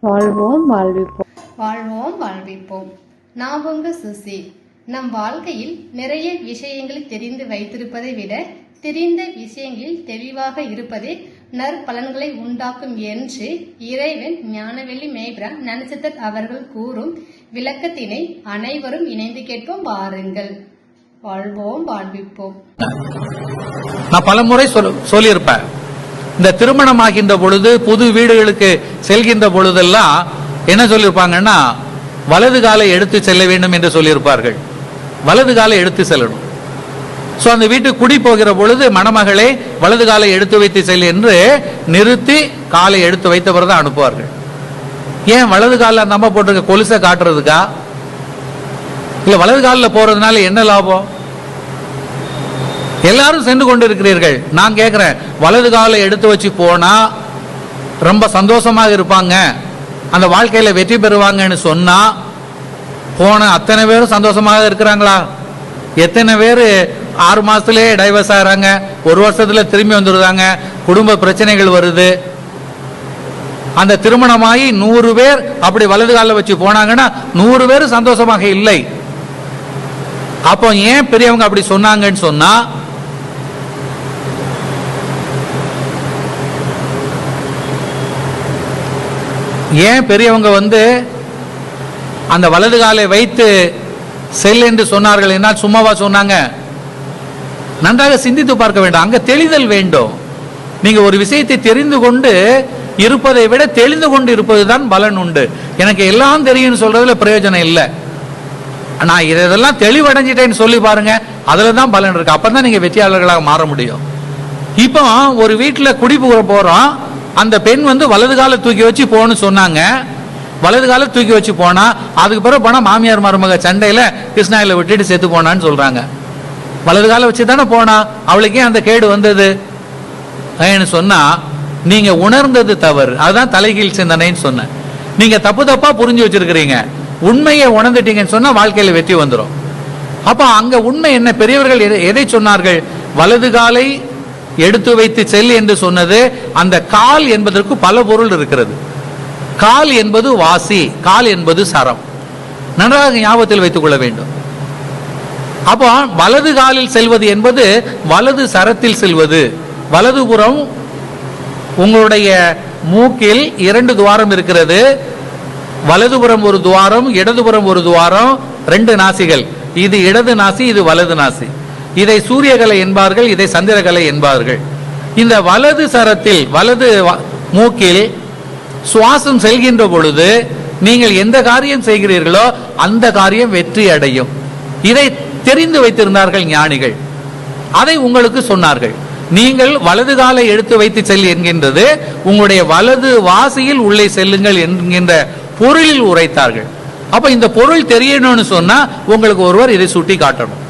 வாழ்வோம் வாழ்விப்போம். வாழ்வோம் வாழ்விப்போம். நான் உங்க சுசி. நம் வாழ்க்கையில் நிறைய விஷயங்களை தெரிந்து வைத்திருப்பதை விட தெரிந்த விஷயங்களில் தெளிவாக இருப்பதே நற்பலன்களை உண்டாக்கும் என்று இறைவன் ஞானவெளி மேய்பிரான் ஞானசித்தர் அவர்கள் கூறும் விளக்கத்தினை அனைவரும் இணைந்து கேட்போம் வாருங்கள். வாழ்வோம் வாழ்விப்போம். நான் பல முறை சொல்லியிருப்பேன், இந்த திருமணம் ஆகின்ற பொழுது புது வீடுகளுக்கு செல்கின்ற பொழுதெல்லாம் என்ன சொல்லியிருப்பாங்கன்னா, வலது காலை எடுத்து செல்ல வேண்டும் என்று சொல்லியிருப்பார்கள். வலது காலை எடுத்து செல்லணும். சோ அந்த வீட்டுக்கு குடி போகிற பொழுது மணமகளை வலது காலை எடுத்து வைத்து செல் என்று நிறுத்தி காலை எடுத்து வைத்தவர் தான் அனுப்புவார்கள். ஏன் வலது காலில் அந்த அம்மா போட்டிருக்க கொலுசை காட்டுறதுக்கா, இல்ல வலது காலில் போறதுனால என்ன லாபம்? எல்லாரும் சென்று கொண்டிருக்கிறீர்கள். நான் கேட்கிறேன், வலது காலை எடுத்து வச்சு போனா ரொம்ப சந்தோஷமாக இருப்பாங்க, அந்த வாழ்க்கையில வெற்றி பெறுவாங்கன்னு சொன்னா போன அத்தனை பேரும் சந்தோஷமாக இருக்கிறாங்களா? எத்தனை பேர் 6 மாசத்திலே டைவர்ஸ் ஆகிறாங்க, 1 வருஷத்துல திரும்பி வந்துடுறாங்க, குடும்ப பிரச்சனைகள் வருது. அந்த திருமணமாகி 100 பேர் அப்படி வலது காலில் வச்சு போனாங்கன்னா 100 பேர் சந்தோஷமாக இல்லை. அப்போ ஏன் பெரியவங்க அப்படி சொன்னாங்கன்னு சொன்னா, ஏன் பெரியவங்க அந்த வலது காலை வைத்து செல் என்று சொன்னார்கள் என்றால் சும்மாவா சொன்னாங்க? நன்றாக சிந்தித்து பார்க்க வேண்டும். அங்க தெளிதல் வேண்டும். நீங்க ஒரு விஷயத்தை தெரிந்து கொண்டு இருப்பதை விட தெளிந்து கொண்டு இருப்பதுதான் பலன் உண்டு. எனக்கு எல்லாம் தெரியும் சொல்றதுல பிரயோஜனம் இல்லை. நான் இதெல்லாம் தெளிவடைஞ்சிட்டேன்னு சொல்லி பாருங்க, அதுலதான் பலன் இருக்கு. அப்பதான் நீங்க வெற்றியாளர்களாக மாற முடியும். இப்போ ஒரு வீட்டுல குடி போறோம், அந்த பெண் வலது காலை தூக்கி வச்சு போன்னு சொன்னாங்க. வலது காலை தூக்கி வச்சு போனா அதுக்கு பிறகு போனா மாமியார் மருமக சண்டையில கிருஷ்ணாயில விட்டுட்டு செத்து போனான்னு சொல்றாங்க. வலது காலை வச்சு தானே போனா, அவளுக்கே அந்த கேடு வந்தது சொன்னா நீங்க உணர்ந்தது தவறு. அதுதான் தலைகீழ் சிந்தனைன்னு சொன்ன. நீங்க தப்பா புரிஞ்சு வச்சிருக்கிறீங்க. உண்மையை உணர்ந்துட்டீங்கன்னு சொன்னா வாழ்க்கையில வெற்றி வந்துடும். அப்ப அங்க உண்மை என்ன? பெரியவர்கள் எதை சொன்னார்கள்? வலது காலை எடுத்து வைத்து செல் என்று சொன்னது. அந்த கால் என்பதற்கு பல பொருள் இருக்கிறது. கால் என்பது வாசி, கால் என்பது சரம். நன்றாக ஞாபகத்தில் வைத்துக் கொள்ள வேண்டும். அப்போ வலது காலில் செல்வது என்பது வலது சரத்தில் செல்வது. வலதுபுறம் உங்களுடைய மூக்கில் 2 துவாரம் இருக்கிறது. வலதுபுறம் ஒரு துவாரம், இடதுபுறம் ஒரு துவாரம், 2 நாசிகள். இது இடது நாசி, இது வலது நாசி. இதை சூரியகலை என்பார்கள், இதை சந்திரகலை என்பார்கள். இந்த வலது சரத்தில் வலது மூக்கில் சுவாசம் செல்கின்ற பொழுது நீங்கள் எந்த காரியம் செய்கிறீர்களோ அந்த காரியம் வெற்றி அடையும். இதை தெரிந்து வைத்திருந்தார்கள் ஞானிகள். அதை உங்களுக்கு சொன்னார்கள். நீங்கள் வலது காலை எடுத்து வைத்து செல் என்கின்றது உங்களுடைய வலது வாசியில் உள்ளே செல்லுங்கள் என்கின்ற பொருளில் உரைத்தார்கள். அப்ப இந்த பொருள் தெரியணும்னு சொன்னா உங்களுக்கு ஒருவர் இதை சுட்டி காட்டணும்.